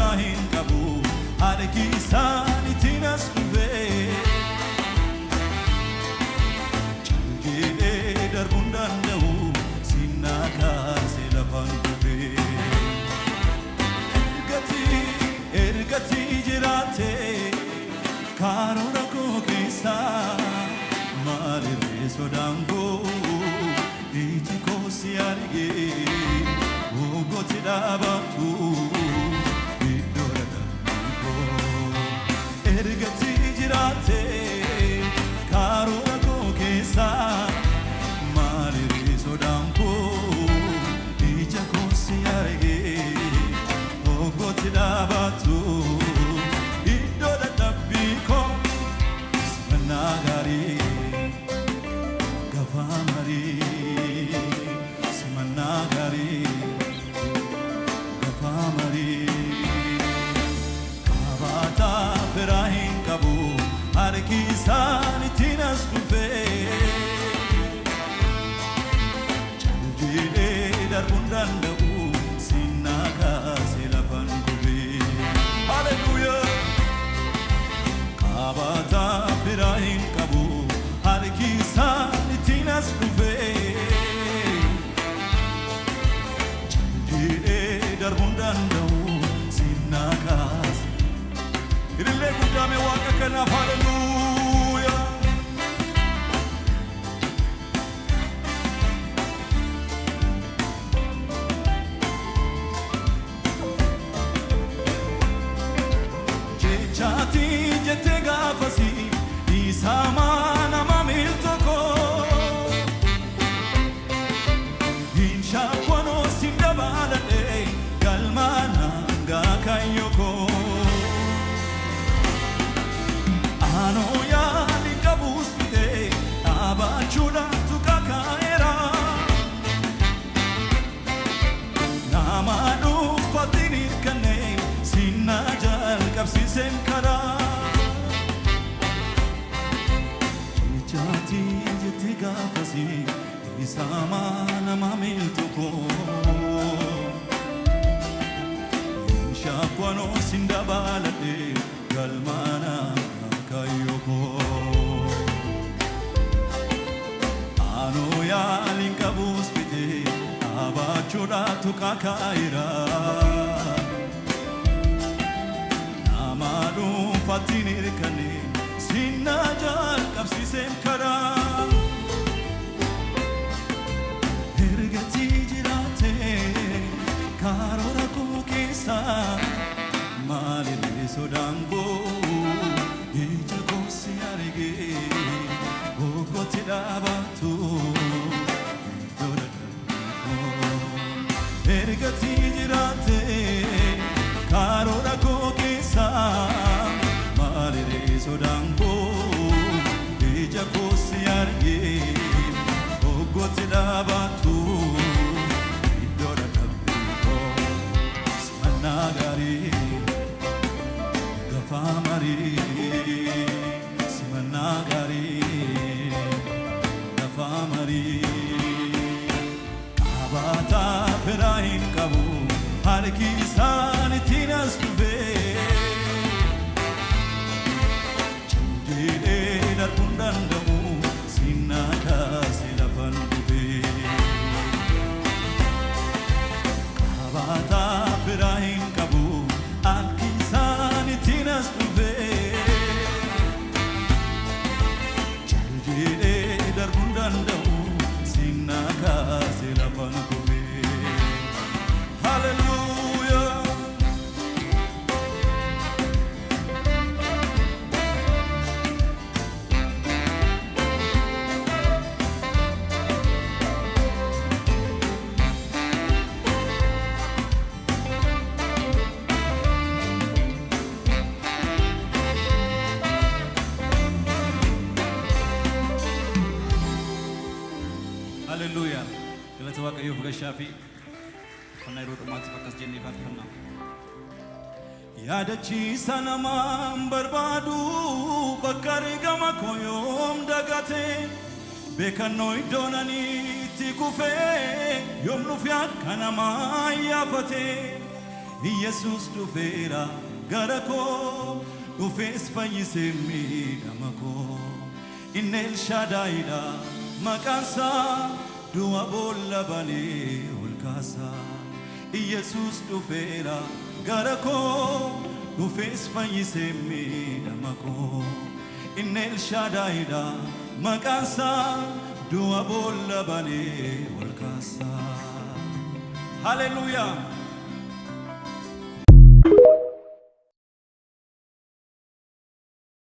firahin qabu harki isaaniitiin as dhufe jedhee darbuun danda'u sinnaa kaasee lafaan dhufe ergatii jiraate karoora koo keessa maalirree sodaan koo iji koo si argee ogooti dhaabatu iddoo dhaqanii koo ergatii jiraate karoora koo keessa maalirree sodaan koo iji koo si argee ogooti dhaabatu iddoo dhaqanii koo simannaa gaarii gafaa marii simannaa gaarii gafaa marii kabaataa firahin qabu harki isaaniitiin as dhufe jedhee darbuun danda'u sinnaa kaasee lafaan dhufe haleluuyaa kabaataa firahin qabu harki isaaniitiin as dhufe jedhee darbuun danda'u sinnaa kaasee ilillee guddaame waaqa kanaaf haleluuyaa jechaatii jettee gaafasi isaamaa nama miiltoko hin shaakwanoo si dabaaladhe galmaana gaakayyoko aanoo yaali qabuus fite dhaabachuudhaatu kakaa'eera nama dhuunfatiin hirkanneen sinnaa jalqabsiiseen karaa jechaatii jettee gaafasi isaamaa nama miiltoko hin shaakwanoo si dabaaladhe galmaana gaakayyoko aanoo yaaliin qabuus fite dhaabachuudhaatu kakaa'eera nama dhuunfatiin hirkanneen sinnaa jalqabsiiseen karaa ergatii jiraate karoora koo keessa maalirree sodaan koo ija koo si argee ogooti dhaabatu iddoo dhaqanii koo ergatii jiraate karoora koo keessa maalirree sodaan koo ija koo si argee ogooti dhaabatu iddoo dhaqanii koo simannaa gaarii gafaa marii simannaa gaarii gafaa marii kabaataa firahin qabu harki isaaniitiin as dhufe jedhee darbuun danda'u sinnaa kaasee lafaan dhufe kabaataa firahin qabu harki isaaniitiin as dhufe jedhee darbuun danda'u sinnaa kaasee lafaan dhufe haleluuyaa haleluuyaa galata waaqayyoof gashaa fi fannaa yeroo dhumaatiif akkas jennee faarfannaa yaadachiisa namaan barbaadu bakka argama koo yoom dagate beekannoo iddoon ani itti kufee yoom nuuf akka namaa yaafate ኢየሱስ ዱፌራ ገረኮ ዱፌስ ፈይሴሚ ደመኮ ኢኔል ሻዳይዳ መቃንሳ ዱዋ ቦላ ባኔ ኦልካሳ ኢየሱስ ዱፌራ ገረኮ ዱፌስ ፈይሴሚ ደመኮ ኢኔል ሻዳይዳ መቃንሳ ዱዋ ቦላ ባኔ ኦልካሳ ሃሌሉያ